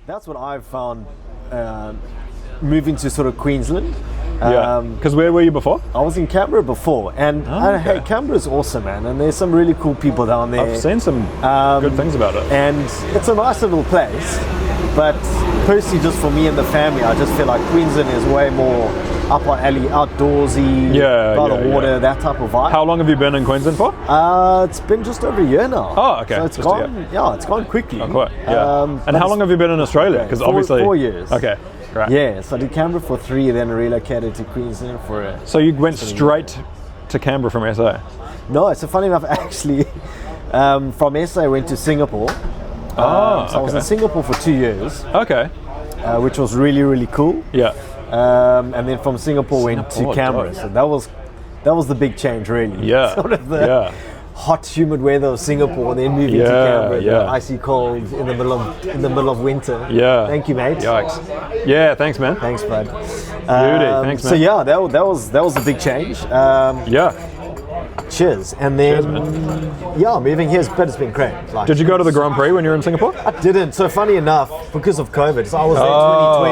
That's what I've found moving to sort of Queensland. Because where were you before? I was in Canberra before, and hey, Canberra's awesome, man, and there's some really cool people down there. I've seen some good things about it. And it's a nice little place, but personally, just for me and the family, I just feel like Queensland is way more up our alley, outdoorsy, by the water, that type of vibe. How long have you been in Queensland for? It's been just over a year now. Oh, okay. So it's gone, it's gone quickly. Oh, quite, yeah. And how long have you been in Australia? Because obviously 4 years. Okay. Right. Yeah, so I did Canberra for 3, then relocated to Queensland for a... So you went straight to Canberra from SA? No, so funny enough, actually, from SA I went to Singapore. So I was in Singapore for 2 years. Okay. Which was really, really cool. Yeah. And then from Singapore went to Canberra. So that was the big change, really. Yeah. Sort of the hot, humid weather of Singapore, then moving to Canberra, the icy cold in the middle of winter. Yeah. Thank you, mate. Yikes. Yeah, thanks, man. Thanks, bud. Beauty. Thanks, man. So yeah, that was a big change. Cheers. And then, moving here, but it's been great. Like, did you go to the Grand Prix when you were in Singapore? I didn't. So funny enough, because of COVID, so I was there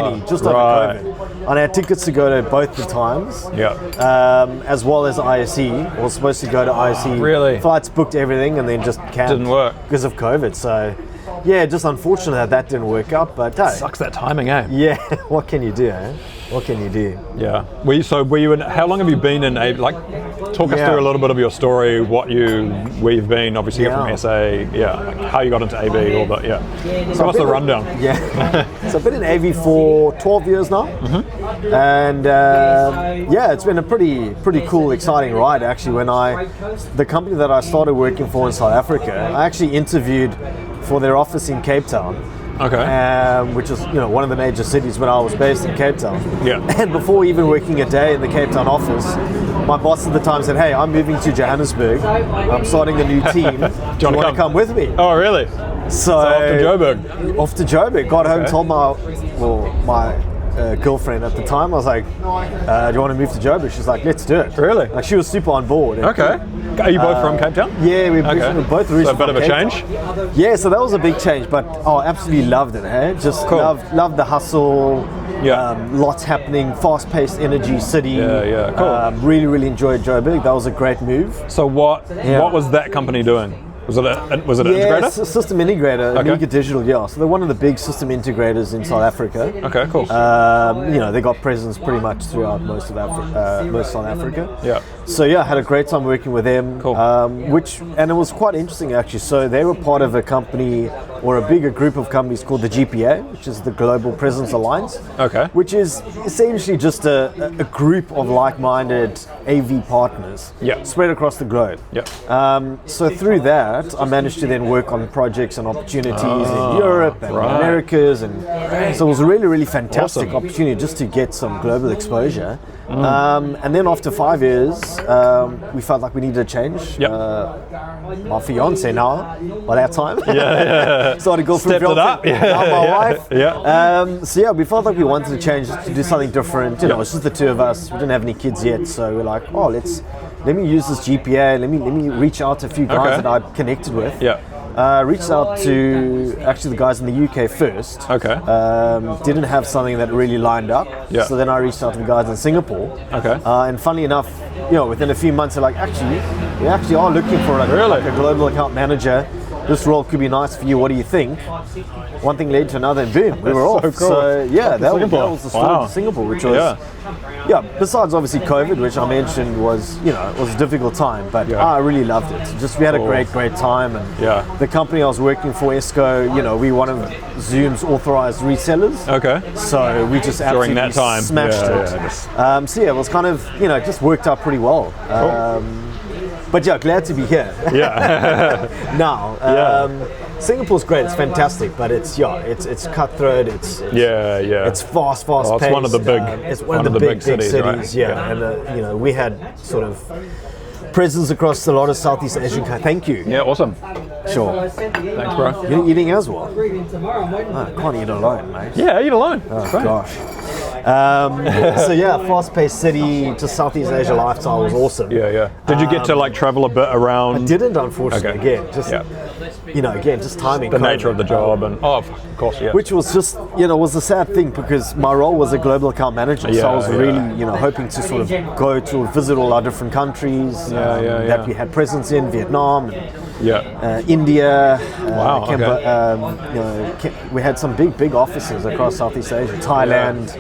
2020, just over COVID. And I had tickets to go to both the times. Yeah. As well as ISE. I was supposed to go to ISE. Really? Flights booked, everything, and then just cancelled. Didn't work. Because of COVID. So, yeah, just unfortunate that didn't work out. But hey, sucks that timing, eh? Yeah. What can you do, eh? What can you do? Yeah. Were you in? How long have you been in? Talk us through a little bit of your story. Where you've been. Obviously, you're from SA. Yeah. How you got into AV, all that. Yeah. So what's the rundown? Yeah. So I've been in AV for 12 years now, and it's been a pretty cool, exciting ride. Actually, the company that I started working for in South Africa, I actually interviewed for their office in Cape Town. Okay. Which is one of the major cities when I was based in Cape Town. Yeah. And before even working a day in the Cape Town office, my boss at the time said, "Hey, I'm moving to Johannesburg. I'm starting a new team. Do you want to come with me?" Oh, really? So off to Joburg. Off to Joburg. Got home, told my girlfriend at the time. I was like, "Do you want to move to Joburg?" She's like, "Let's do it." Really? Like, she was super on board. Okay. Are you both from Cape Town? Yeah, we're both originally. So a bit of a change? Yeah, so that was a big change, but absolutely loved it. Hey? Just loved the hustle. Yeah. Lots happening, fast-paced energy city. Yeah, cool. Really, really enjoyed Joburg. That was a great move. So what was that company doing? Was it an integrator? System integrator, Amiga Digital, So they're one of the big system integrators in South Africa. Okay, cool. They got presence pretty much throughout most South Africa. Yeah. So had a great time working with them. Cool. And it was quite interesting actually. So they were part of a company or a bigger group of companies called the GPA, which is the Global Presence Alliance. Okay. Which is essentially just a group of like-minded AV partners spread across the globe. Yeah. So through that, I managed to then work on projects and opportunities in Europe and Americas, and so it was a really, really fantastic opportunity just to get some global exposure. And then after 5 years, we felt like we needed a change. My fiance now, by that time, started going through stepped it up. Now my wife. Yeah. We felt like we wanted to change, to do something different. It's just the two of us. We didn't have any kids yet, so we're like, let me use this GPA. Let me reach out to a few guys that I connected with. Yeah. Reached out to actually the guys in the UK first. Okay. Didn't have something that really lined up. Yeah. So then I reached out to the guys in Singapore. Okay. And funnily enough, within a few months, they're like, we actually are looking for like a global account manager. This role could be nice for you. What do you think? One thing led to another, and boom, we were off. So cool. So that was the start of Singapore, which was besides obviously COVID, which I mentioned was a difficult time, but I really loved it. Just we had a great time, and the company I was working for, ESCO, we one of Zoom's authorized resellers. Okay. So we just absolutely during that time smashed it. It was kind of just worked out pretty well. Cool. But glad to be here. Yeah. Now, Singapore's great. It's fantastic, but it's cutthroat. It's fast paced. It's one of the big. It's one of the big cities. Right? Yeah, and we had sort of presence across a lot of Southeast Asian countries. Thank you. Yeah, awesome. Sure. Thanks, bro. You're eating as well? I can't eat alone, mate. Yeah, eat alone. Oh, gosh. Fast-paced city, just Southeast Asia lifestyle was awesome. Yeah. Did you get to travel a bit around? I didn't, unfortunately. Again, just again, just timing. The nature of the job, and of course, yeah. Which was just, was a sad thing because my role was a global account manager, so I was really, hoping to sort of go to visit all our different countries that we had presence in, Vietnam, India. Wow. We had some big offices across Southeast Asia, Thailand.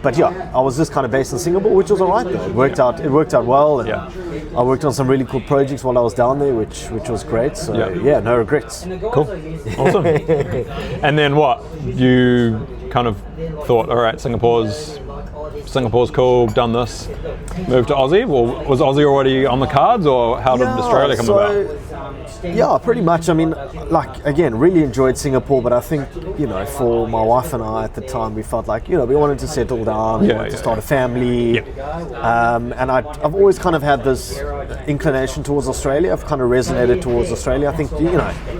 But I was just kind of based in Singapore, which was alright though. It worked out well, and I worked on some really cool projects while I was down there, which was great. So no regrets. Cool, awesome. And then what? You kind of thought, all right, Singapore's cool, done this, moved to Aussie? Well, was Aussie already on the cards, or how did Australia come about? Yeah, pretty much. I mean, again, really enjoyed Singapore, but I think, for my wife and I at the time, we felt like, we wanted to settle down, we wanted to start a family. And I've always kind of had this inclination towards Australia. I've kind of resonated towards Australia. I think,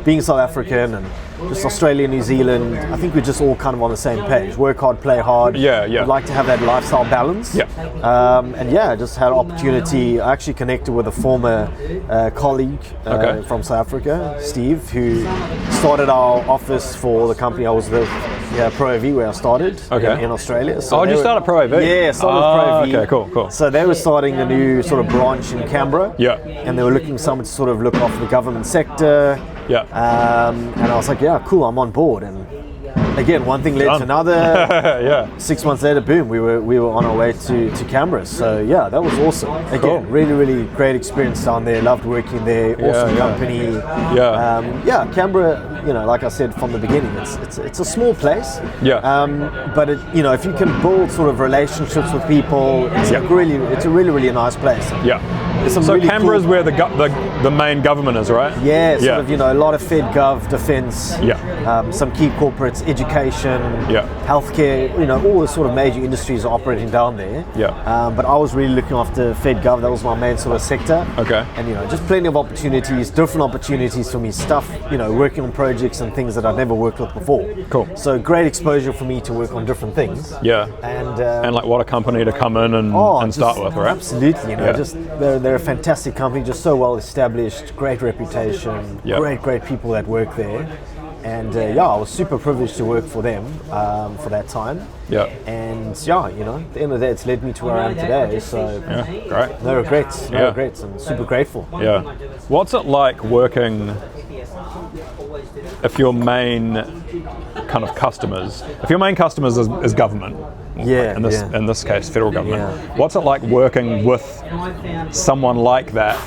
being South African and just Australia, New Zealand, I think we're just all kind of on the same page. Work hard, play hard. We'd like to have that lifestyle balance. I just had an opportunity. I actually connected with a former colleague from South Africa, Steve, who started our office for the company I was with, Pro AV, where I started in Australia. So did you start at Pro AV? Yeah, started with Pro AV. Okay, cool. So they were starting a new sort of branch in Canberra. And they were looking for someone to sort of look after the government sector. And I was like, cool, I'm on board. And again, one thing led to another. 6 months later, boom, we were on our way to Canberra. So that was awesome. Again, really, really great experience down there. Loved working there. Awesome company. Canberra, like I said from the beginning, it's a small place. But if you can build sort of relationships with people, it's a really, really nice place. So really Canberra's where the main government is, right? Sort of, a lot of Fed Gov, defence, some key corporates, education, healthcare, all the sort of major industries are operating down there. But I was really looking after Fed Gov, that was my main sort of sector. And just plenty of opportunities, different opportunities for me, stuff, working on projects and things that I'd never worked with before. So great exposure for me to work on different things. And like what a company to come in and start with, right? Absolutely, just they're a fantastic company, just so well established, great reputation, great people that work there. And I was super privileged to work for them for that time. And at the end of the day, it's led me to where I am today. So great. No regrets, and super grateful. What's it like working if your main kind of customers, is government? In this case, federal government. What's it like working with someone like that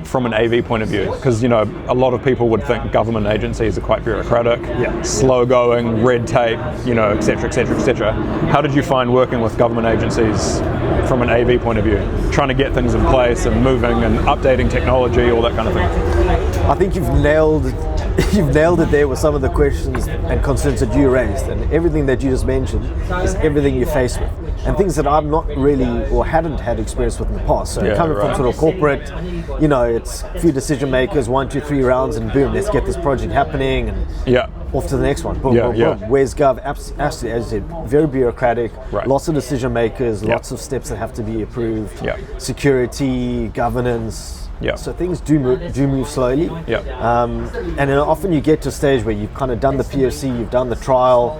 from an AV point of view? Because a lot of people would think government agencies are quite bureaucratic, slow going, red tape, etc., etc., etc. How did you find working with government agencies from an AV point of view, trying to get things in place and moving and updating technology, all that kind of thing? I think you've nailed it there with some of the questions and concerns that you raised, and everything that you just mentioned is everything you're faced with, and things that I'm not really or hadn't had experience with in the past. So coming from sort of corporate, it's a few decision makers, 1, 2, 3 rounds, and boom, let's get this project happening, and off to the next one. Boom, boom, boom. Where's Gov? Absolutely, as you said, very bureaucratic, lots of decision makers, lots of steps that have to be approved, security, governance. So things do move slowly. And then often you get to a stage where you've kind of done the POC, you've done the trial.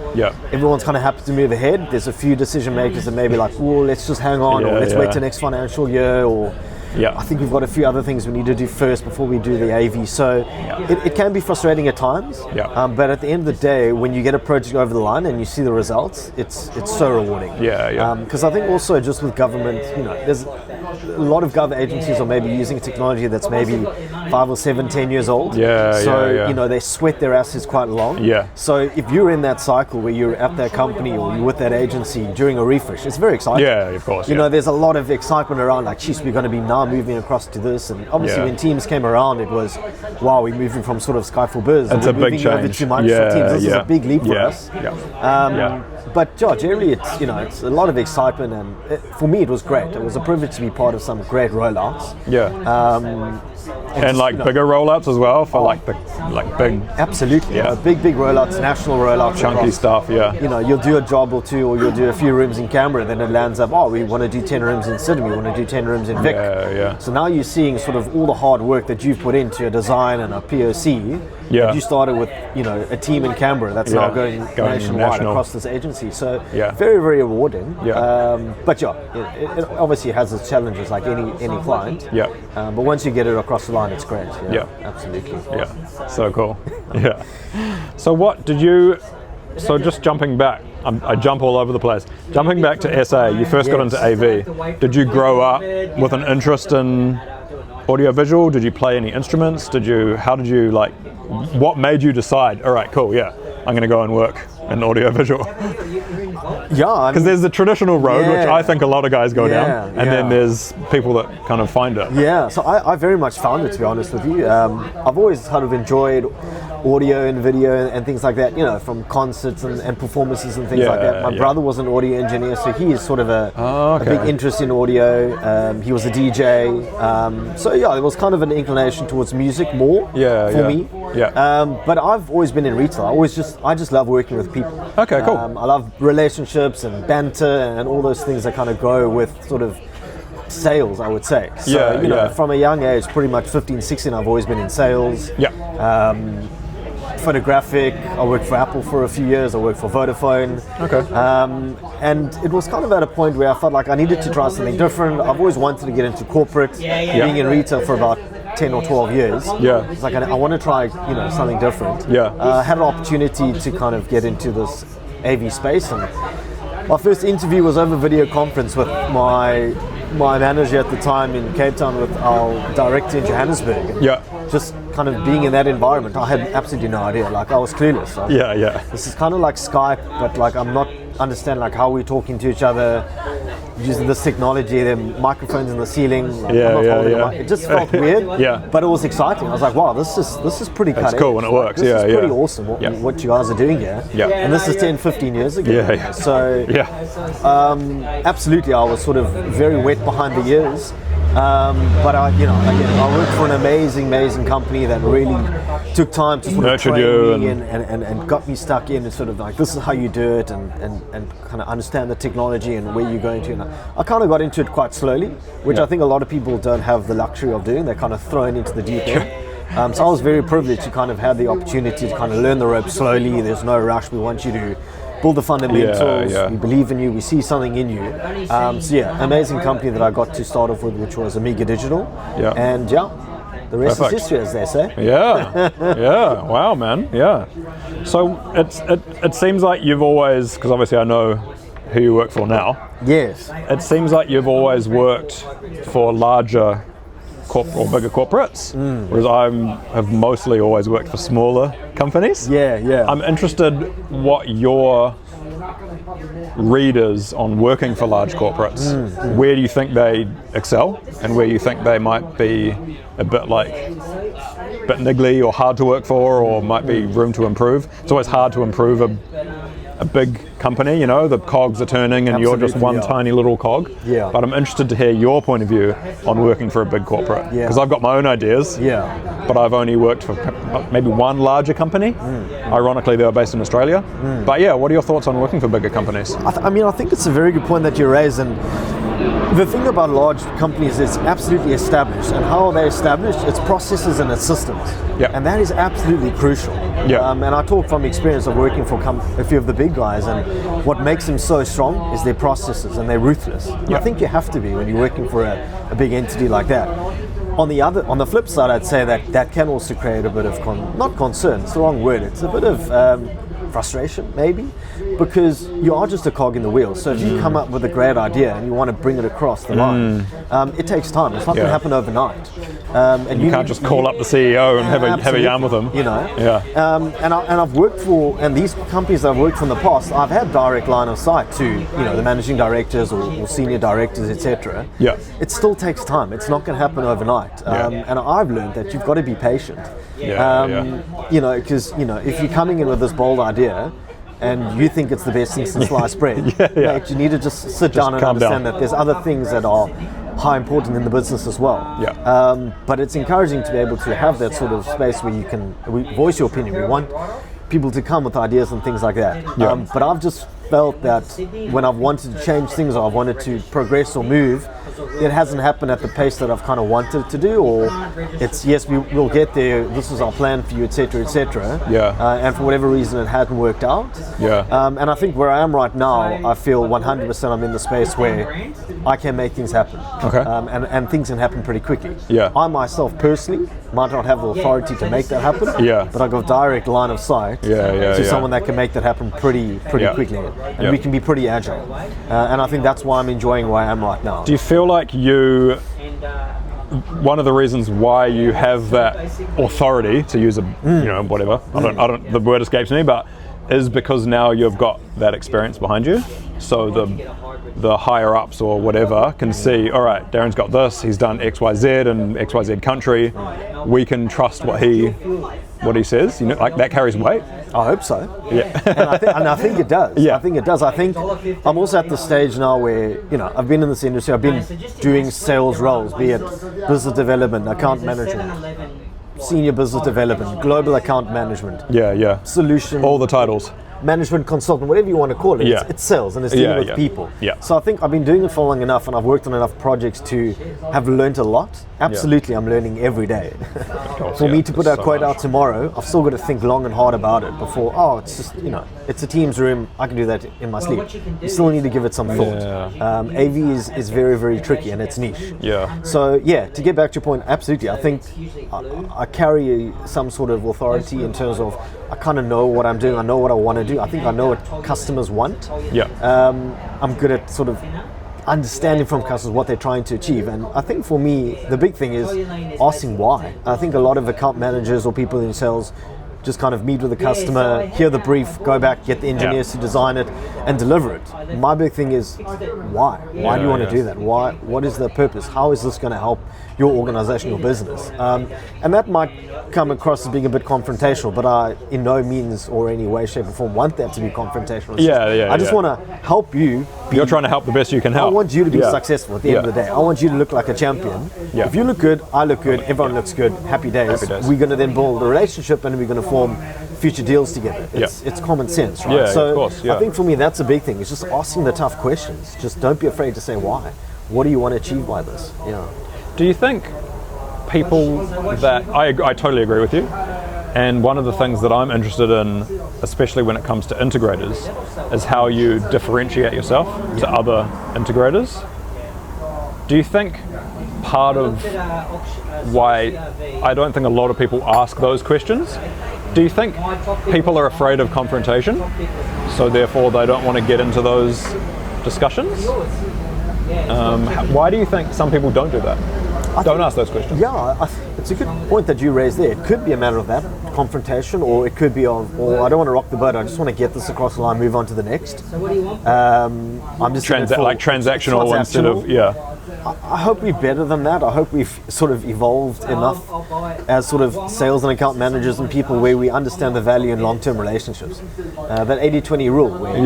Everyone's kind of happy to move ahead. There's a few decision makers that may be like, oh, let's just hang on, or let's wait till next financial year, or I think we've got a few other things we need to do first before we do the AV. So it can be frustrating at times. But at the end of the day, when you get a project over the line and you see the results, it's so rewarding. Because I think also just with government, there's a lot of government agencies are maybe using technology that's maybe 5 or 7, 10 years old. They sweat their asses quite long. So if you're in that cycle where you're at that company or you're with that agency during a refresh, it's very exciting. Of course. There's a lot of excitement around, like, geez, we're going to be now moving across to this. And obviously when Teams came around, it was, wow, we're moving from sort of Skype Biz. It's a big change. Over to Microsoft Teams. This is a big leap for us. But generally, it's a lot of excitement, and for me, it was great. It was a privilege to be part of some great rollouts. And like bigger rollouts as well for like big. Absolutely. Yeah. Big rollouts, national rollouts. Chunky stuff, yeah. You'll do a job or two, or you'll do a few rooms in Canberra, then it lands up, we want to do 10 rooms in Sydney, we want to do 10 rooms in Vic. Yeah. So now you're seeing sort of all the hard work that you've put into a design and a POC. Yeah. You started with, a team in Canberra that's now going nationwide across this agency. So very, very rewarding. Yeah. But it obviously has its challenges like any client. Yeah. But once you get it across the line, it's great. Yeah. Absolutely. Yeah. So cool. Yeah. So what did you? So just jumping back, I jump all over the place. Jumping back to SA, you first got into AV. Did you grow up with an interest in audiovisual? Did you play any instruments? How did you what made you decide, all right, cool, yeah, I'm going to go and work in audiovisual? Yeah, because there's the traditional road, which I think a lot of guys go down, and then there's people that kind of find it. Yeah, so I very much found it, to be honest with you. I've always kind of enjoyed audio and video and things like that, from concerts and performances and things like that. My brother was an audio engineer, so he is sort of a big interest in audio. He was a DJ. So there was kind of an inclination towards music more for me. Yeah. But I've always been in retail. I just love working with people. Okay, cool. I love relationships and banter and all those things that kind of go with sort of sales, I would say. So, from a young age, pretty much 15, 16, I've always been in sales. Yeah. Photographic. I worked for Apple for a few years. I worked for Vodafone. Okay. And it was kind of at a point where I felt like I needed to try something different. I've always wanted to get into corporate. Being in retail for about 10 or 12 years. Yeah. It's like I want to try, something different. Yeah. I had an opportunity to kind of get into this AV space, and my first interview was over video conference with my manager at the time in Cape Town, with our director in Johannesburg. And just kind of being in that environment, I had absolutely no idea. I was clueless. This is kind of like Skype, but I'm not understanding how we're talking to each other, using this technology, the microphones in the ceiling. It just felt weird. But it was exciting. I was like, wow, this is pretty cutting edge. It's cool when it works. This is pretty awesome what you guys are doing here. And this is 10, 15 years ago. So absolutely, I was sort of very wet behind the ears. But I worked for an amazing company that really took time to sort of train me and got me stuck in, and sort of this is how you do it, and kind of understand the technology and where you're going to. And I kind of got into it quite slowly, which I think a lot of people don't have the luxury of doing. They're kind of thrown into the deep end. So I was very privileged to kind of have the opportunity to kind of learn the ropes slowly. There's no rush. We want you to build the fundamentals. We believe in you. We see something in you. Amazing company that I got to start off with, which was Amiga Digital. And the rest is history, as they say. Wow, man. So it seems like you've always, because obviously I know who you work for now. Yes. It seems like you've always worked for larger or bigger corporates, whereas I have mostly always worked for smaller companies. I'm interested what your read is on working for large corporates. Where do you think they excel, and where you think they might be a bit niggly or hard to work for, or might be room to improve? It's always hard to improve a big company, the cogs are turning and you're just one tiny little cog. But I'm interested to hear your point of view on working for a big corporate, because I've got my own ideas, but I've only worked for maybe one larger company. Ironically, they were based in Australia. But what are your thoughts on working for bigger companies? I think it's a very good point that you raise, and the thing about large companies is absolutely established, and how they're established, it's processes and it's systems, and that is absolutely crucial. And I talk from experience of working for a few of the big guys, and what makes them so strong is their processes, and they're ruthless. I think you have to be when you're working for a big entity like that. On the flip side, I'd say that can also create a bit of not concern, it's the wrong word, it's a bit of frustration maybe, because you are just a cog in the wheel. So if you come up with a great idea and you want to bring it across the line, it takes time. It's not going to happen overnight. And you can't just call up the CEO and have a yarn with them. And I've worked for, and these companies that I've worked for in the past, I've had direct line of sight to the managing directors or senior directors, etc. It still takes time. It's not going to happen overnight. And I've learned that you've got to be patient. Because if you're coming in with this bold idea and you think it's the best thing since sliced bread, mate, you need to just sit down and understand that there's other things that are how important in the business as well. But it's encouraging to be able to have that sort of space where you can voice your opinion. We want people to come with ideas and things like that. But I've just felt that when I've wanted to change things or I've wanted to progress or move, it hasn't happened at the pace that I've kind of wanted to do, or it's yes, we'll get there, this is our plan for you, etc., etc. And for whatever reason it hasn't worked out. And I think where I am right now, I feel 100% I'm in the space where I can make things happen. And things can happen pretty quickly. I myself personally might not have the authority to make that happen, but I've got a direct line of sight to someone that can make that happen pretty quickly, and we can be pretty agile. And I think that's why I'm enjoying where I am right now. Do you feel like one of the reasons why you have that authority to use whatever, I don't the word escapes me, but is because now you've got that experience behind you, so the higher ups or whatever can see, all right, Darren's got this, he's done XYZ in XYZ country, we can trust what he says, like that carries weight. I hope so. And I think it does. I think it does. I think I'm also at the stage now where, I've been in this industry, I've been doing sales roles, be it business development, account management, senior business development, global account management, solution, all the titles, management consultant, whatever you want to call it. It's sales and it's dealing with people. So I think I've been doing it for long enough, and I've worked on enough projects to have learned a lot. Absolutely, I'm learning every day. For me to put a quote out tomorrow, I've still got to think long and hard about it before, it's just, it's a Teams room, I can do that in my sleep. You still need to give it some thought. AV is very, very tricky and it's niche. So to get back to your point, absolutely, I think I carry some sort of authority in terms of I kind of know what I'm doing, I know what I want to do, I think I know what customers want. I'm good at sort of understanding from customers what they're trying to achieve, and I think for me the big thing is asking why. I think a lot of account managers or people in sales just kind of meet with the customer, hear the brief, go back, get the engineers to design it and deliver it. My big thing is why? Why do you want to do that? Why? What is the purpose? How is this going to help your organization, your business? And that might come across as being a bit confrontational, but I in no means or any way, shape or form want that to be confrontational. I just want to help you. You're trying to help the best you can help. I want you to be successful at the end of the day. I want you to look like a champion. If you look good, I look good, everyone looks good, happy days. We're going to then build a relationship and we're going to form future deals together. It's common sense, right? Of course, I think for me that's a big thing. It's just asking the tough questions. Just don't be afraid to say why. What do you want to achieve by this? Do you think people that I totally agree with you, and one of the things that I'm interested in, especially when it comes to integrators, is how you differentiate yourself to other integrators. Do you think part of why I don't think a lot of people ask those questions, do you think people are afraid of confrontation, so therefore they don't want to get into those discussions? Why do you think some people don't do that? Don't ask those questions. It's a good point that you raised there. It could be a matter of that confrontation, or it could be of, I don't want to rock the boat, I just want to get this across the line, move on to the next. I'm just transactional instead of I hope we're better than that. I hope we've sort of evolved enough as sort of sales and account managers and people where we understand the value in long-term relationships. That 80-20 rule, where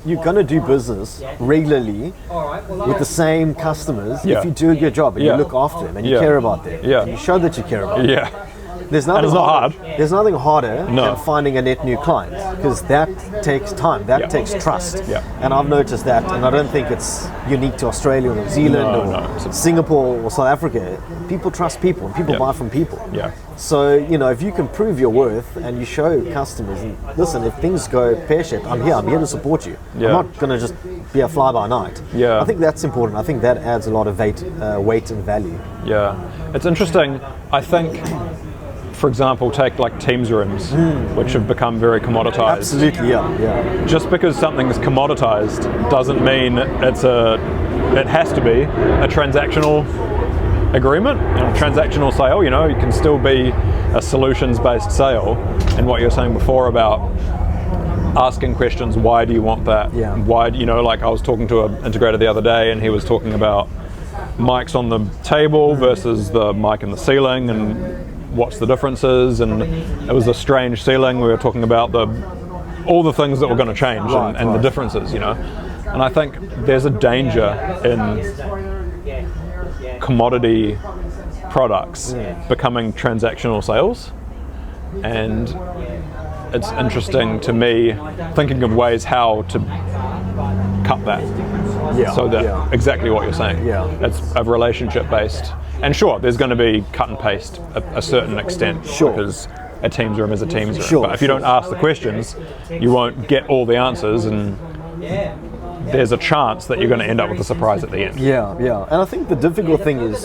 you're gonna do business regularly with the same customers if you do a good job and you look after them and you care about them. And you show that you care about them. There's nothing hard. There's nothing harder than finding a net new client, because that takes time, that takes trust. And I've noticed that, and I don't think it's unique to Australia or New Zealand or Singapore or South Africa. People trust people and people buy from people. So, if you can prove your worth and you show customers, and listen, if things go pear-shaped, I'm here to support you. I'm not going to just be a fly-by-night. I think that's important. I think that adds a lot of weight and value. It's interesting. I think, for example, take like Teams rooms, which have become very commoditized. Absolutely, Just because something's commoditized doesn't mean it has to be a transactional agreement, a transactional sale. You can still be a solutions-based sale. And what you're saying before about asking questions, why do you want that? Why, like I was talking to an integrator the other day, and he was talking about mics on the table versus the mic in the ceiling, and what's the differences, and it was a strange ceiling. We were talking about all the things that were going to change and the differences, And I think there's a danger in commodity products becoming transactional sales. And it's interesting to me thinking of ways how to cut that. So that exactly what you're saying. It's a relationship based. And sure, there's going to be cut and paste a certain extent because a team's room is a team's room. But if you don't ask the questions, you won't get all the answers, and there's a chance that you're going to end up with a surprise at the end. And I think the difficult thing is,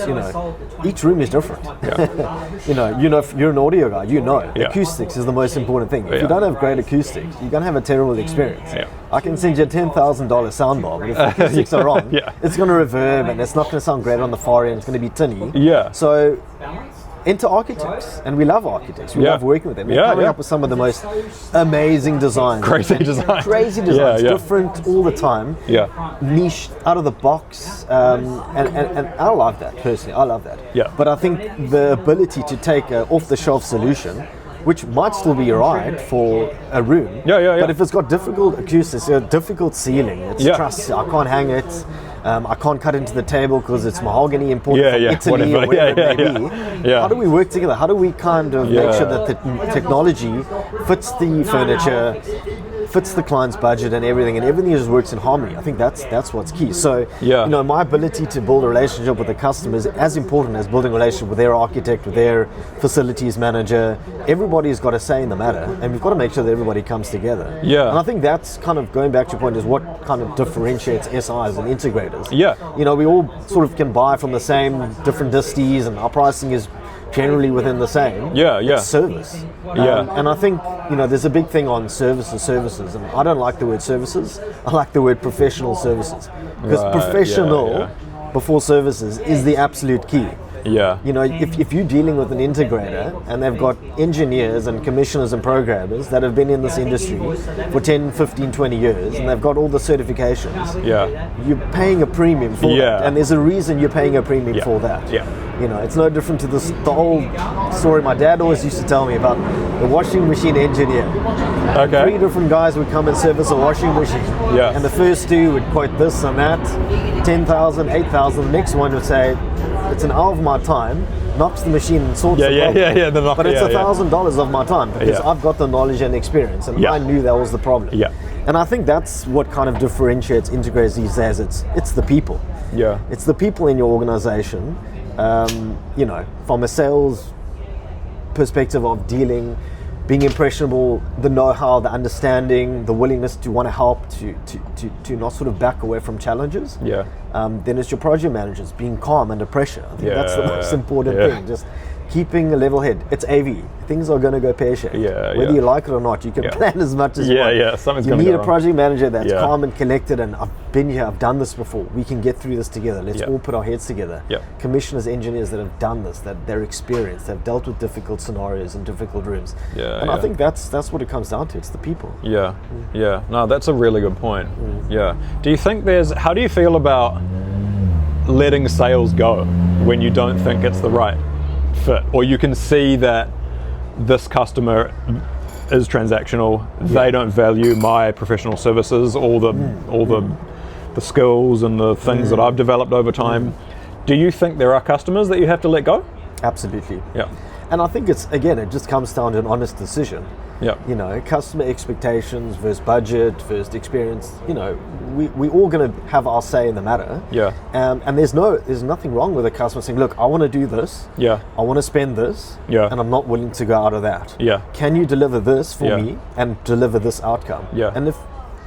each room is different. If you're an audio guy, acoustics is the most important thing. If you don't have great acoustics, you're going to have a terrible experience. I can send you a $10,000 soundbar, but if the acoustics are wrong, it's going to reverb and it's not going to sound great on the far end. It's going to be tinny. So into architects, and we love architects. We love working with them. They're coming up with some of the most amazing designs. Crazy designs. Different all the time. Niche, out of the box, and I love that personally. I love that. But I think the ability to take an off-the-shelf solution, which might still be right for a room, but if it's got difficult acoustics, difficult ceiling, it's truss, I can't hang it. I can't cut into the table because it's mahogany imported from Italy or whatever it may be. How do we work together? How do we kind of make sure that the technology fits the furniture, fits the client's budget and everything just works in harmony? I think that's what's key. So, my ability to build a relationship with the customer is as important as building a relationship with their architect, with their facilities manager. Everybody's got a say in the matter, and we've got to make sure that everybody comes together. And I think that's kind of going back to your point, is what kind of differentiates SIs and integrators. We all sort of can buy from the same different disties, and our pricing is generally within the same. It's service. And I think, there's a big thing on services, and I don't like the word services. I like the word professional services, because professional before services is the absolute key. If you're dealing with an integrator and they've got engineers and commissioners and programmers that have been in this industry for 10, 15, 20 years, and they've got all the certifications, you're paying a premium for that. And there's a reason you're paying a premium for that. It's no different to the old story my dad always used to tell me about the washing machine engineer. 3 different guys would come and service a washing machine. And the first 2 would quote this and that, 10,000, 8,000. The next one would say, it's an hour of my time, knocks the machine and sorts the problem. But it's $1,000 of my time, because I've got the knowledge and experience, and I knew that was the problem. And I think that's what kind of differentiates integrators these days. It's the people. It's the people in your organization. From a sales perspective of dealing, being impressionable, the know-how, the understanding, the willingness to want to help, to not sort of back away from challenges. Then it's your project managers being calm under pressure. I think that's the most important thing. Just keeping a level head. It's AV. Things are going to go pear-shaped. Whether you like it or not, you can plan as much as you want. Something's you going to need go a project manager that's calm and collected, and I've been here, I've done this before. We can get through this together. Let's all put our heads together. Commissioners, engineers that have done this, that they're experienced, they've dealt with difficult scenarios and difficult rooms. And I think that's what it comes down to. It's the people. No, that's a really good point. Do you think how do you feel about letting sales go when you don't think it's the right fit, or you can see that this customer is transactional, they don't value my professional services, all the skills and the things that I've developed over time? Do you think there are customers that you have to let go? Absolutely. And I think it just comes down to an honest decision. Customer expectations versus budget versus experience. We all going to have our say in the matter. And there's nothing wrong with a customer saying, look, I want to do this. I want to spend this. And I'm not willing to go out of that. Can you deliver this for me and deliver this outcome?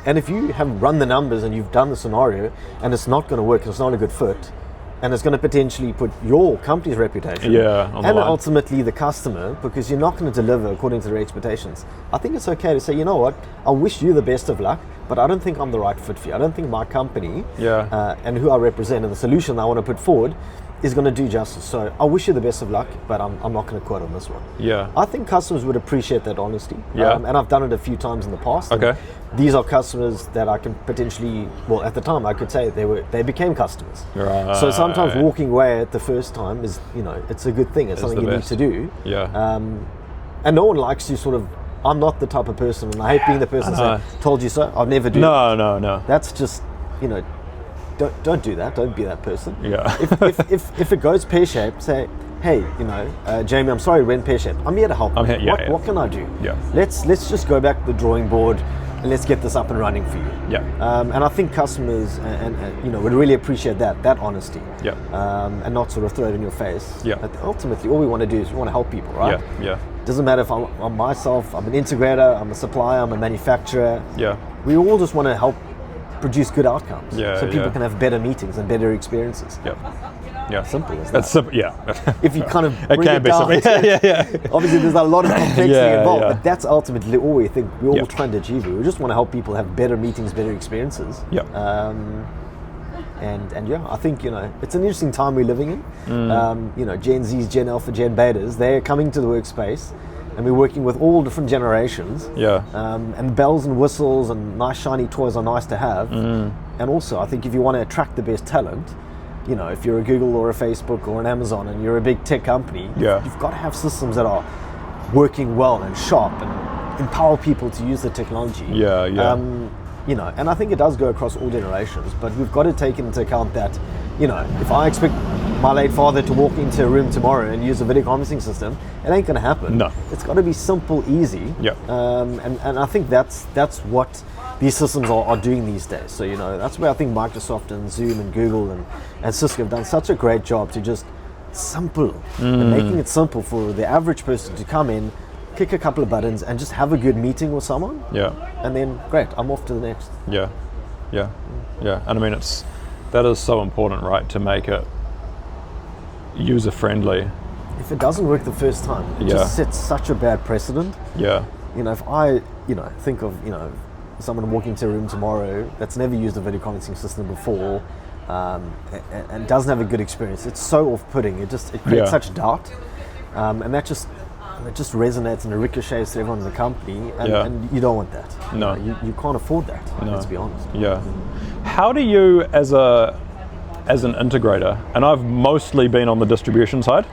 And if you have run the numbers and you've done the scenario and it's not going to work, it's not a good fit, and it's going to potentially put your company's reputation and ultimately the customer, because you're not going to deliver according to their expectations, I think it's okay to say, you know what, I wish you the best of luck, but I don't think I'm the right fit for you. I don't think my company and who I represent and the solution I want to put forward is going to do justice. So I wish you the best of luck, but I'm not going to quote on this one. I think customers would appreciate that honesty. And I've done it a few times in the past. These are customers that I can potentially, well, at the time I could say they became customers. So sometimes walking away at the first time is, it's a good thing. It's something you need to do. And no one likes you sort of, I'm not the type of person, and I hate being the person saying, told you so, I'll never do it. No. That's just, don't do that. Don't be that person. Yeah. if it goes pear-shaped, say, hey, Jamie, I'm sorry it went pear-shaped. I'm here to help. What can I do? Yeah. Let's just go back to the drawing board and let's get this up and running for you. Yeah. And I think customers would really appreciate that honesty. Yeah. And not sort of throw it in your face. Yeah. But ultimately, all we want to do is we want to help people, right? Yeah. Yeah. Doesn't matter if I'm myself, I'm an integrator, I'm a supplier, I'm a manufacturer. Yeah. We all just want to help produce good outcomes. Yeah, so people can have better meetings and better experiences. Yeah. Yeah. Simple as that. That's simple. Yeah. If you kind of it bring can it be down, simple. Yeah. obviously there's a lot of complexity involved, yeah. but that's ultimately all we think we're all trying to achieve. We just want to help people have better meetings, better experiences. Yeah. And yeah, I think it's an interesting time we're living in. Gen Zs, Gen Alpha, Gen Betas, they're coming to the workspace, and we're working with all different generations. Yeah. And bells and whistles and nice shiny toys are nice to have. And also, I think if you want to attract the best talent, if you're a Google or a Facebook or an Amazon and you're a big tech company, you've got to have systems that are working well and sharp and empower people to use the technology. Yeah. And I think it does go across all generations, but we've got to take into account that, if I expect my late father to walk into a room tomorrow and use a video conferencing system, it ain't going to happen. No. It's got to be simple, easy. Yeah. And I think that's what these systems are doing these days. So, that's where I think Microsoft and Zoom and Google and Cisco have done such a great job to just simple and making it simple for the average person to come in, click a couple of buttons and just have a good meeting with someone. Yeah. And then, great, I'm off to the next. Yeah. And I mean, that is so important, right? To make it user-friendly. If it doesn't work the first time, it just sets such a bad precedent. Yeah. If I, think of, someone walking into a room tomorrow that's never used a video conferencing system before, and doesn't have a good experience, it's so off-putting. It creates such doubt, and it just resonates and it ricochets to everyone in the company, and you don't want that. No. You can't afford that. No. Let's be honest. Yeah. How do you, as an integrator, and I've mostly been on the distribution side.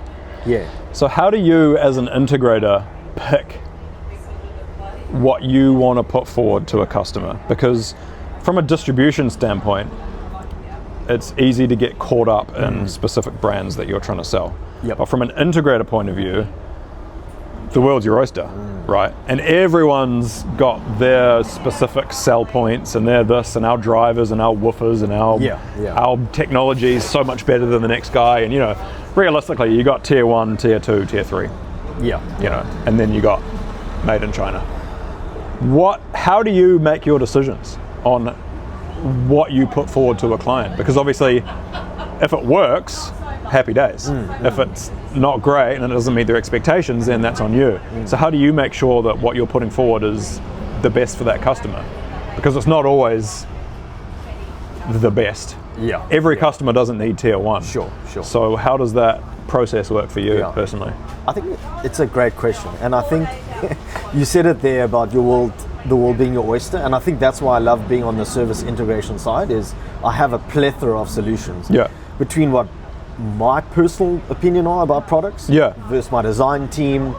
Yeah. So how do you, as an integrator, pick what you want to put forward to a customer? Because from a distribution standpoint, it's easy to get caught up in specific brands that you're trying to sell. Yep. But from an integrator point of view, the world's your oyster, right? And everyone's got their specific sell points, and they're this, and our drivers and our woofers and our technology is so much better than the next guy. And realistically, you got tier 1, tier 2, tier 3. Yeah. And then you got made in China. How do you make your decisions on what you put forward to a client? Because obviously, if it works, happy days. If it's not great and it doesn't meet their expectations, then that's on you. So how do you make sure that what you're putting forward is the best for that customer? Because it's not always the best. Yeah. Every customer doesn't need tier 1. Sure. So how does that process work for you personally? I think it's a great question, and I think you said it there about the world being your oyster, and I think that's why I love being on the service integration side. Is I have a plethora of solutions between what my personal opinion are about products versus my design team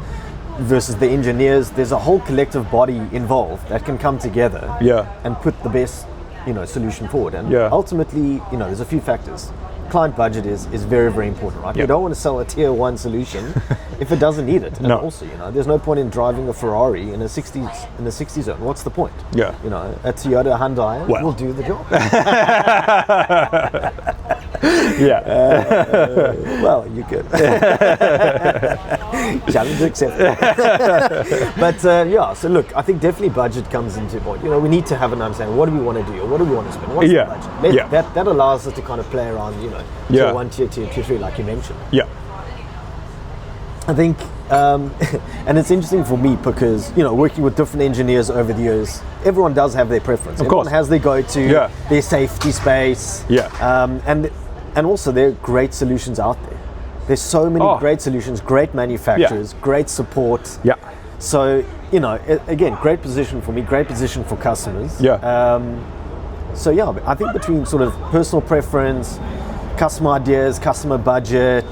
versus the engineers. There's a whole collective body involved that can come together and put the best solution forward. And ultimately, there's a few factors. Client budget is very, very important, right? You don't want to sell a tier 1 solution if it doesn't need it. And also, there's no point in driving a Ferrari in a 60 zone. What's the point? Yeah. A Toyota Hyundai will do the job. Well, you could. Challenge accepted. But so look, I think definitely budget comes into point. We need to have an understanding. What do we want to do? Or what do we want to spend? What's the budget? That allows us to kind of play around, tier 1, tier 2, tier 3, like you mentioned. Yeah. I think, and it's interesting for me because, working with different engineers over the years, everyone does have their preference. Everyone has their go-to, their safety space. And also there are great solutions out there. There's so many great solutions, great manufacturers, great support. Yeah. So, again, great position for me, great position for customers. I think between sort of personal preference, customer ideas, customer budget,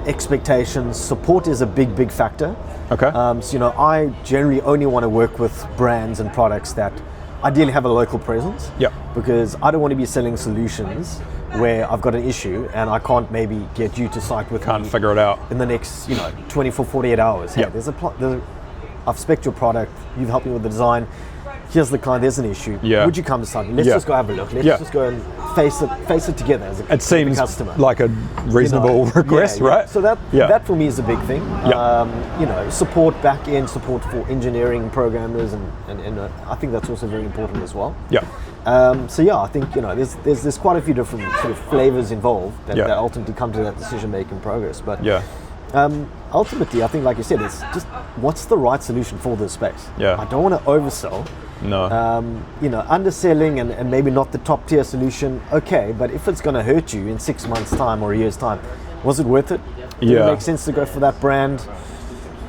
expectations, support is a big factor. Okay. I generally only want to work with brands and products that ideally have a local presence. Yep. Because I don't want to be selling solutions where I've got an issue and I can't maybe get you to site with Can't me figure it out. in the next 24, 48 hours. Hey, Yep. I've spec'd your product, you've helped me with the design, here's the client, there's an issue. Yeah. Would you come to site? Let's Yeah. just go have a look. Let's Yeah. just go and face it together as a It seems customer. like a reasonable request, Yeah, yeah. right? So that for me is a big thing. Yeah. Support, back end support for engineering programmers, and I think that's also very important as well. Yeah. I think there's quite a few different sort of flavors involved that ultimately come to that decision making progress. But ultimately, I think, like you said, it's just what's the right solution for this space. Yeah. I don't want to oversell. No. Underselling and maybe not the top tier solution. Okay, but if it's going to hurt you in 6 months' time or a year's time, was it worth it? Did it make sense to go for that brand?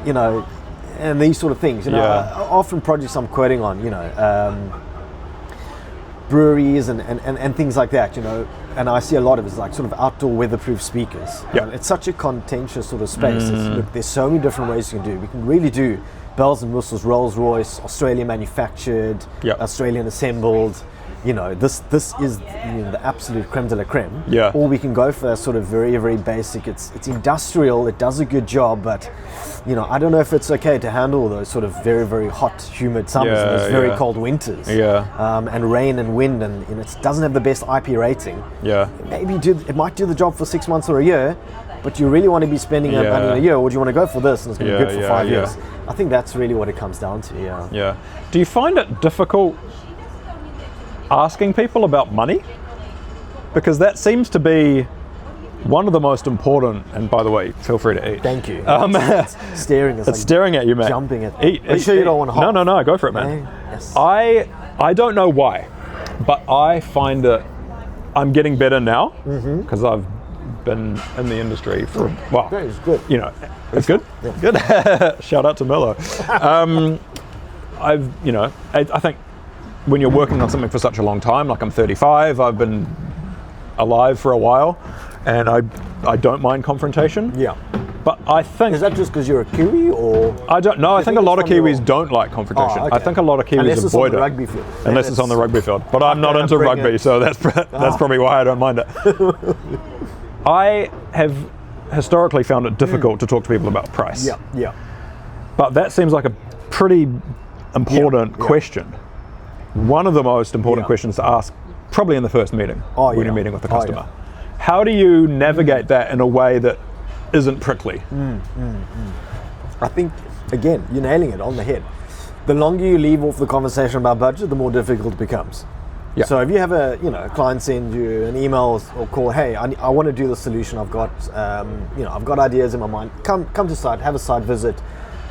And these sort of things. Often projects I'm quoting on, breweries and things like that, and I see a lot of it is like sort of outdoor weatherproof speakers. It's such a contentious sort of space. Look, there's so many different ways you can do. We can really do bells and whistles, Rolls-Royce, Australian manufactured, Australian assembled. This is the absolute creme de la creme. Or we can go for that sort of very, very basic. It's industrial. It does a good job, but I don't know if it's okay to handle those sort of very, very hot, humid summers and those very cold winters. And rain and wind, and it doesn't have the best IP rating. Maybe it might do the job for 6 months or a year, but you really want to be spending that money in a year, or do you want to go for this and it's going to be good for 5 years? I think that's really what it comes down to. Do you find it difficult asking people about money? Because that seems to be one of the most important, and by the way, feel free to eat. Thank you. It's staring at it's staring at you, mate. Jumping at eat. Are you sure you don't want to hop? No, go for it, man. Yes. I don't know why, but I find that I'm getting better now because I've been in the industry for it's good. It's good. Yeah. Good. Shout out to Miller. I think when you're working on something for such a long time, like I'm 35, I've been alive for a while, and I don't mind confrontation. But I think... Is that just because you're a Kiwi, or...? I don't know. I think a lot of Kiwis don't like confrontation. Oh, okay. I think a lot of Kiwis avoid it. Unless it's on the rugby field. But I'm not into rugby, so that's probably why I don't mind it. I have historically found it difficult to talk to people about price. But that seems like a pretty important question. One of the most important questions to ask, probably in the first meeting, when you're meeting with the customer. How do you navigate that in a way that isn't prickly? I think, again, you're nailing it on the head. The longer you leave off the conversation about budget, the more difficult it becomes. So if you have a client send you an email or call, hey, I want to do the solution. I've got I've got ideas in my mind. Come to site, have a site visit,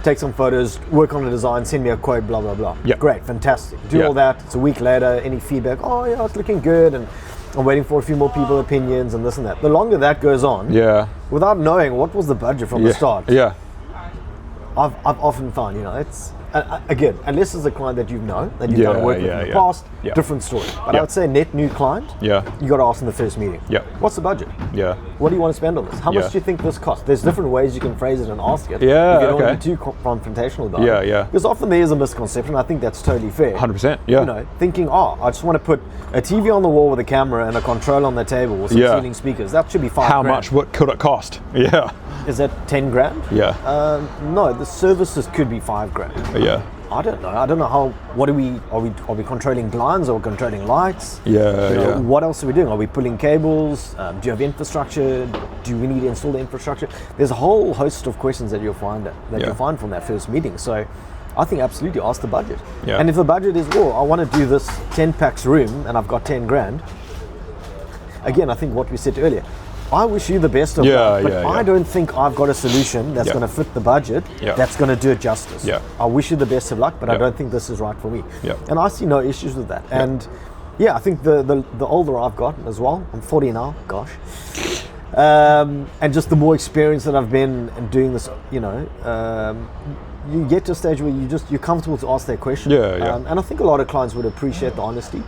take some photos, work on the design, send me a quote, blah blah blah. Great, fantastic. Do all that. It's a week later. Any feedback? Oh yeah, it's looking good, and I'm waiting for a few more people's opinions and this and that. The longer that goes on, without knowing what was the budget from the start, I've often found it's. Again, unless it's a client that you've done work with in the past, different story. But I would say net new client, you got to ask in the first meeting. What's the budget? What do you want to spend on this? How much do you think this costs? There's different ways you can phrase it and ask it. If you don't want to be too confrontational about it. Because often there is a misconception. I think that's totally fair. 100%. Thinking, I just want to put a TV on the wall with a camera and a controller on the table with some ceiling speakers. That should be $5 grand. How much? What could it cost? Is that 10 grand? No, the services could be $5 grand. I don't know. I don't know how. What are we controlling blinds or controlling lights? What else are we doing? Are we pulling cables? Do you have infrastructure? Do we need to install the infrastructure? There's a whole host of questions that you'll find from that first meeting. So I think absolutely ask the budget. And if the budget is, I want to do this 10 packs room and I've got 10 grand. Again, I think what we said earlier. I wish you the best of luck, but I don't think I've got a solution that's going to fit the budget, that's going to do it justice. I wish you the best of luck, but I don't think this is right for me. And I see no issues with that. And I think the older I've gotten as well, I'm 40 now, gosh, and just the more experience that I've been in doing this, you get to a stage where you're comfortable to ask that question. And I think a lot of clients would appreciate the honesty.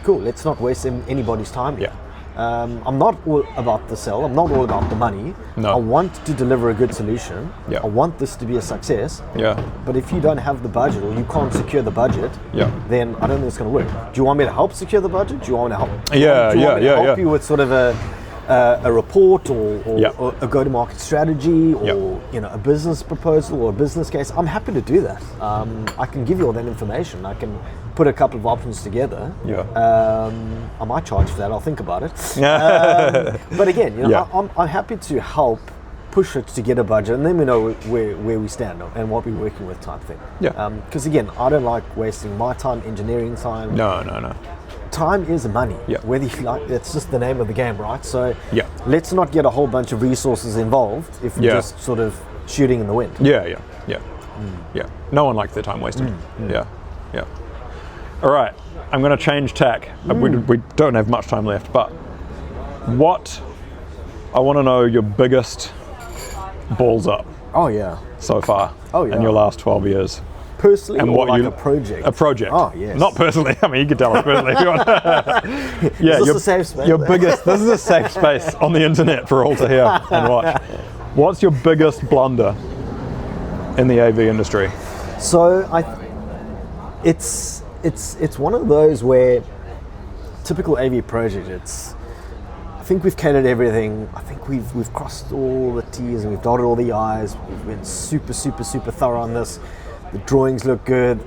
Cool, let's not waste anybody's time here. I'm not all about the sell. I'm not all about the money. No. I want to deliver a good solution. Yeah. I want this to be a success. Yeah. But if you don't have the budget or you can't secure the budget, Yeah. then I don't think it's going to work. Do you want me to help secure the budget? Do you want me to help? Yeah, do you want me to yeah, help yeah. you with sort of a report or Yeah. a go-to-market strategy or Yeah. a business proposal or a business case? I'm happy to do that. I can give you all that information. I can put a couple of options together. Yeah. I might charge for that. I'll think about it. Yeah. But again, Yeah. I'm happy to help push it to get a budget, and then we know where we stand and what we're working with, type thing. Yeah. Because again, I don't like wasting my time, engineering time. No. Time is money. Yeah. Whether you like, it's just the name of the game, right? So Yeah. let's not get a whole bunch of resources involved if we're Yeah. just sort of shooting in the wind. Yeah. Yeah. No one likes their time wasted. Yeah. All right, I'm going to change tack. We don't have much time left, but I want to know your biggest balls up Oh yeah. so far Oh, yeah. in your last 12 years. Personally, And or what like you a project? A project. Oh yes. Not personally. I mean, you can tell us personally if you want. Yeah, Is this a safe space? Your biggest. This is a safe space on the internet for all to hear and watch. What's your biggest blunder in the AV industry? So it's one of those where typical AV project. I think we've catered everything. I think we've crossed all the T's and we've dotted all the I's. We've been super thorough on this. The drawings look good.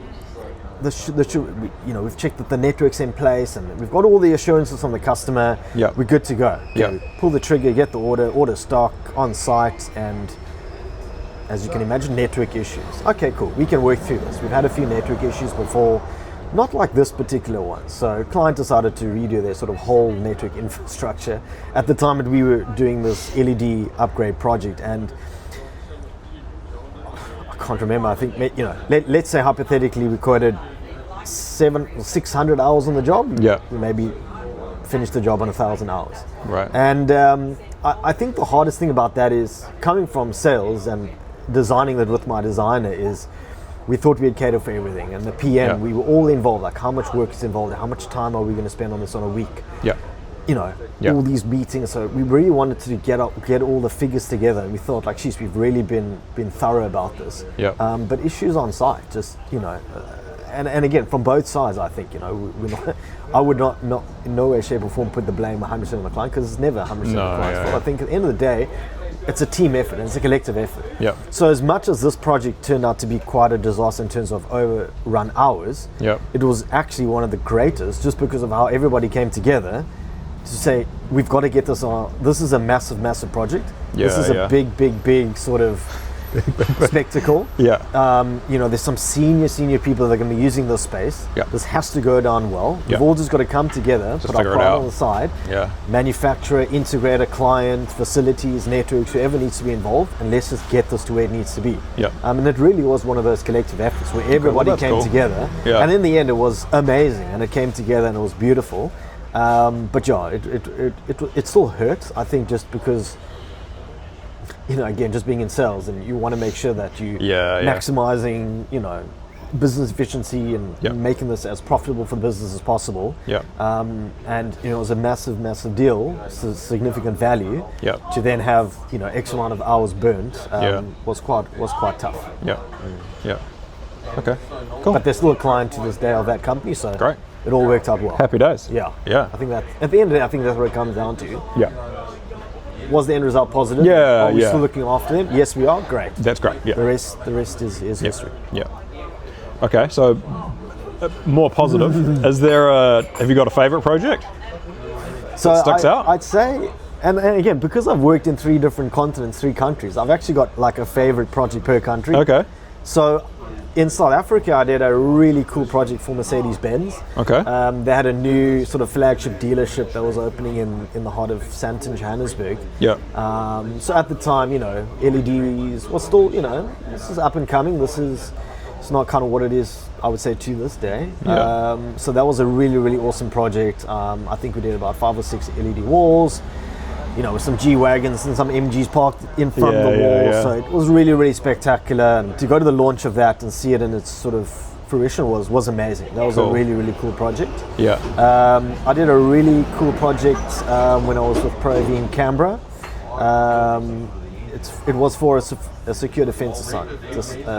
We've checked that the network's in place and we've got all the assurances from the customer. Yeah. We're good to go. Yeah. Pull the trigger, get the order stock on site, and as you can imagine, network issues. Okay, cool. We can work through this. We've had a few network issues before, not like this particular one. So client decided to redo their sort of whole network infrastructure at the time that we were doing this LED upgrade project, and I can't remember. I think let's say hypothetically we quoted 600 hours on the job. Yeah. We maybe finished the job on 1,000 hours. Right. And I think the hardest thing about that is coming from sales and designing that with my designer is we thought we'd cater for everything, and the PM, we were all involved, like how much work is involved, how much time are we going to spend on this on a week, Yeah. all these meetings. So we really wanted to get all the figures together, and we thought like, geez, we've really been thorough about this. Yeah. But issues on site, just and again from both sides, I think we're not, I would not in no way, shape or form put the blame 100% on the client, because it's never 100% on the client's fault. I think at the end of the day, it's a team effort and it's a collective effort. Yeah. So as much as this project turned out to be quite a disaster in terms of overrun hours, it was actually one of the greatest, just because of how everybody came together to say, we've got to get this on. This is a massive project. This is a big sort of spectacle. There's some senior people that are going to be using this space. This has to go down well. We've all just got to come together, put our pride on the side, manufacturer, integrator, client, facilities, networks, whoever needs to be involved, and let's just get this to where it needs to be. And it really was one of those collective efforts where everybody came together, and in the end it was amazing, and it came together and it was beautiful. But it still hurts, I think, just because again, just being in sales, and you want to make sure that you maximizing, business efficiency and making this as profitable for the business as possible. And it was a massive deal, significant value. To then have X amount of hours burnt was quite tough. Okay. Cool. But there's still a client to this day of that company, so great. It all worked out well. Happy days. Yeah. Yeah. I think that at the end of the day, I think that's what it comes down to. Yeah. Was the end result positive? Yeah. Are we still looking after them? Yes, we are. Great. That's great. Yeah. The rest is history. Yeah. Okay. So more positive. Have you got a favorite project? So that sticks out? I'd say, and again, because I've worked in 3 different continents, 3 countries, I've actually got like a favorite project per country. Okay. So in South Africa, I did a really cool project for Mercedes-Benz. Okay. They had a new sort of flagship dealership that was opening in the heart of Sandton, Johannesburg. So at the time, LEDs was still, this is up and coming. It's not kind of what it is, I would say, to this day. So that was a really awesome project. I think we did about 5 or 6 LED walls, with some G-Wagons and some MGs parked in front of the wall. So it was really spectacular. And to go to the launch of that and see it in its sort of fruition was amazing. That was a really, really cool project. Yeah. I did a really cool project when I was with Pro-V in Canberra. It was for a secure defence site,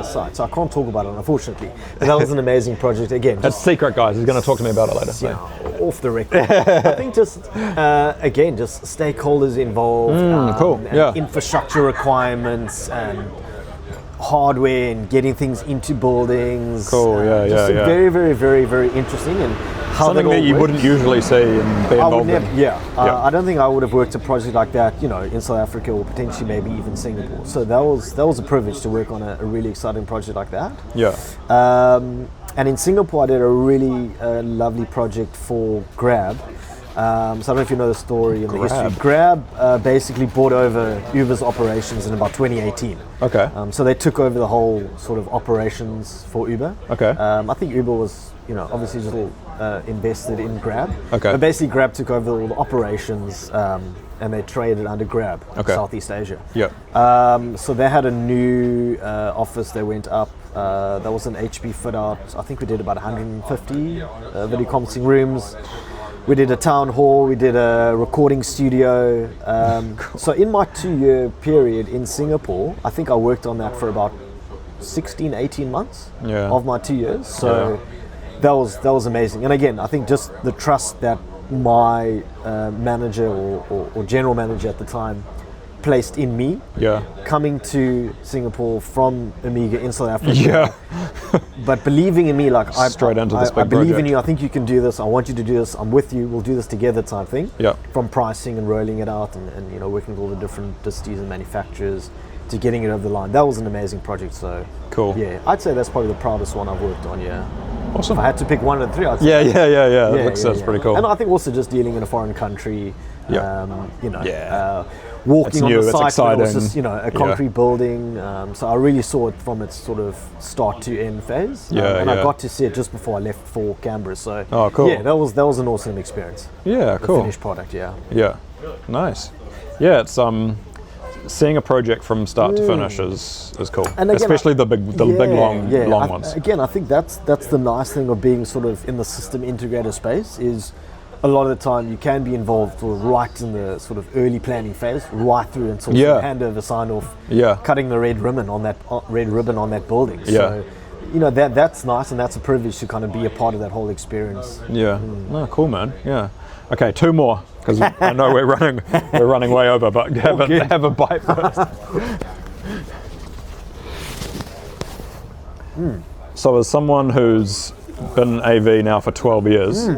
so I can't talk about it, unfortunately. But that was an amazing project. Again, That's secret, guys. He's going to talk to me about it later. Yeah, off the record. I think just stakeholders involved, cool. Yeah. Infrastructure requirements and hardware and getting things into buildings. Cool. Very, very, very, very interesting and how something that you wouldn't usually see and be involved in. I don't think I would have worked a project like that, in South Africa or potentially maybe even Singapore. So that was a privilege to work on a really exciting project like that. Yeah. And in Singapore, I did a really lovely project for Grab. So I don't know if you know the story and the history. Grab basically bought over Uber's operations in about 2018. Okay. So they took over the whole sort of operations for Uber. Okay. I think Uber was, obviously just invested in Grab. Okay. But basically Grab took over all the operations and they traded under Grab, Southeast Asia. Yep. So they had a new office. They went up. That was an HP fit out. I think we did about 150 video conferencing rooms. We did a town hall, we did a recording studio. So in my 2-year period in Singapore, I think I worked on that for about 16, 18 months of my 2 years. So that was amazing. And again, I think just the trust that my manager or general manager at the time placed in me, coming to Singapore from Amiga in South Africa, but believing in me, like I believe in you, I think you can do this, I want you to do this, I'm with you, we'll do this together type thing. From pricing and rolling it out and working with all the different disties and manufacturers to getting it over the line. That was an amazing project. So cool. Yeah, I'd say that's probably the proudest one I've worked on. Awesome. If I had to pick one of the three, I'd say That's pretty cool. And I think also just dealing in a foreign country, walking new, on the it's site, it was exciting. just a concrete building. So I really saw it from its sort of start to end phase. I got to see it just before I left for Canberra. So cool. Yeah, that was an awesome experience. Yeah, the cool. Finished product. Yeah, nice. Yeah, it's seeing a project from start to finish is cool, and again, especially the big long ones. Again, I think that's the nice thing of being sort of in the system integrator space is a lot of the time you can be involved right in the sort of early planning phase, right through until handover, sign off, cutting the red ribbon on that building. So that's nice, and that's a privilege to kind of be a part of that whole experience. No, cool, man. Okay, 2 more, because I know we're running way over, but have a bite first. So as someone who's been in AV now for 12 years,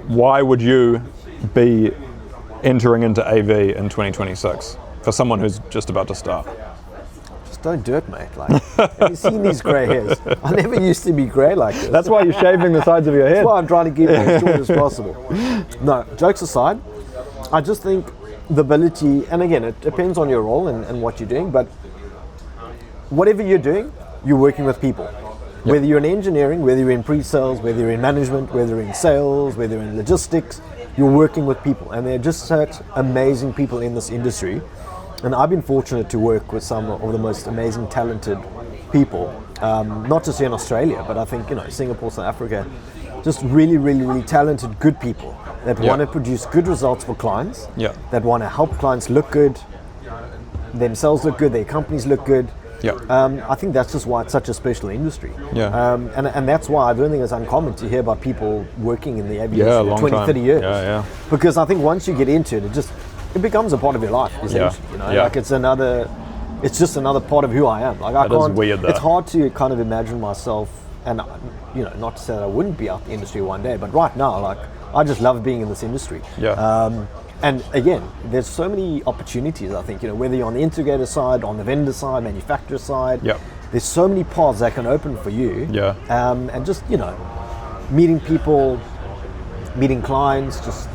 why would you be entering into AV in 2026 for someone who's just about to start? Don't do it, mate. Like, have you seen these grey hairs? I never used to be grey like this. That's why you're shaving the sides of your head. That's why I'm trying to keep it as short as possible. No, jokes aside, I just think the ability, and again, it depends on your role and what you're doing, but whatever you're doing, you're working with people. Whether you're in engineering, whether you're in pre-sales, whether you're in management, whether you're in sales, whether you're in logistics, you're working with people. And they're just such amazing people in this industry. And I've been fortunate to work with some of the most amazing, talented people, not just here in Australia, but I think, Singapore, South Africa, just really, really, really talented, good people that want to produce good results for clients, that want to help clients look good, themselves look good, their companies look good. I think that's just why it's such a special industry. And that's why I don't think it's uncommon to hear about people working in the aviation for 20, 30 years. Because I think once you get into it, it becomes a part of your life, essentially. Like it's just another part of who I am. Like is weird, though. It's hard to kind of imagine myself, and not to say that I wouldn't be out the industry one day, but right now, like I just love being in this industry. And again, there's so many opportunities. I think whether you're on the integrator side, on the vendor side, manufacturer side, there's so many paths that can open for you. And just meeting people, meeting clients, just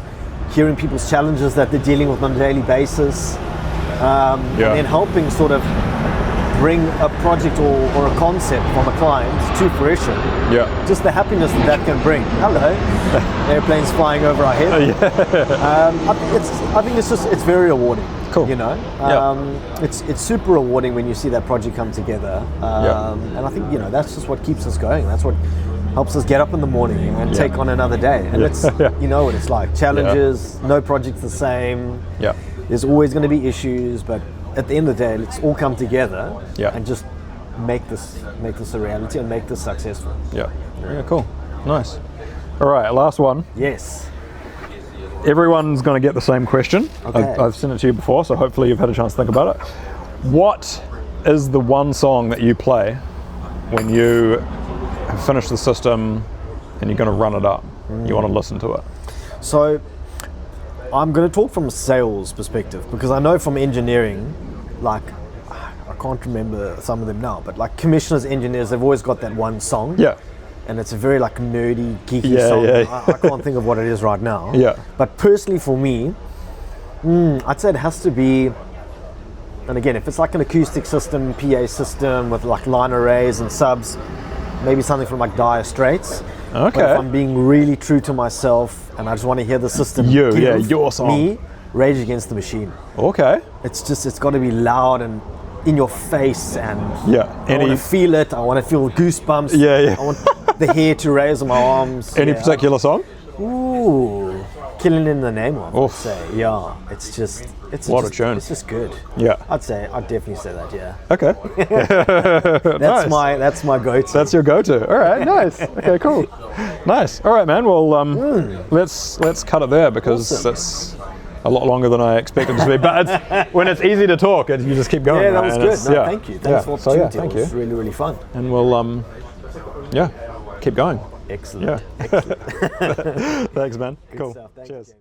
hearing people's challenges that they're dealing with on a daily basis, and then helping sort of bring a project or a concept from a client to fruition, just the happiness that can bring. Hello, airplanes flying over our head. I think it's very rewarding. Cool. You know, it's super rewarding when you see that project come together. And I think that's just what keeps us going. That's what helps us get up in the morning and take on another day. And it's you know what it's like. Challenges. No project's the same. There's always going to be issues, but at the end of the day, let's all come together and just make this a reality and make this successful. Yeah, cool. Nice. All right, last one. Yes. Everyone's going to get the same question. Okay. I've sent it to you before, so hopefully you've had a chance to think about it. What is the one song that you play when you have finished the system and you're going to run it up? You want to listen to it? So I'm going to talk from a sales perspective, because I know from engineering, like, I can't remember some of them now, but like commissioners, engineers, they've always got that one song. And it's a very like nerdy, geeky song. I can't think of what it is right now. But personally for me, I'd say it has to be, and again, if it's like an acoustic system, PA system with like line arrays and subs, maybe something from like Dire Straits. But if I'm being really true to myself and I just want to hear the system your song. Me, Rage Against the Machine. It's got to be loud and in your face, and I want to feel it. I want to feel goosebumps. I want the hair to raise on my arms. Any particular song? Ooh, Killing in the Name of, I'd say. It's just a tune. It's just good. I'd definitely say that. Okay. That's my go-to. That's your go-to. All right, nice. Okay, cool. Nice. All right, man. Well, let's cut it there, because that's a lot longer than I expected it to be. But when it's easy to talk, you just keep going. That was good. No, thank you. Thanks for the opportunity. Thank you. It was really, really fun. And we'll, keep going. Excellent. Thanks, man. Good Cool. stuff. Thank Cheers. you.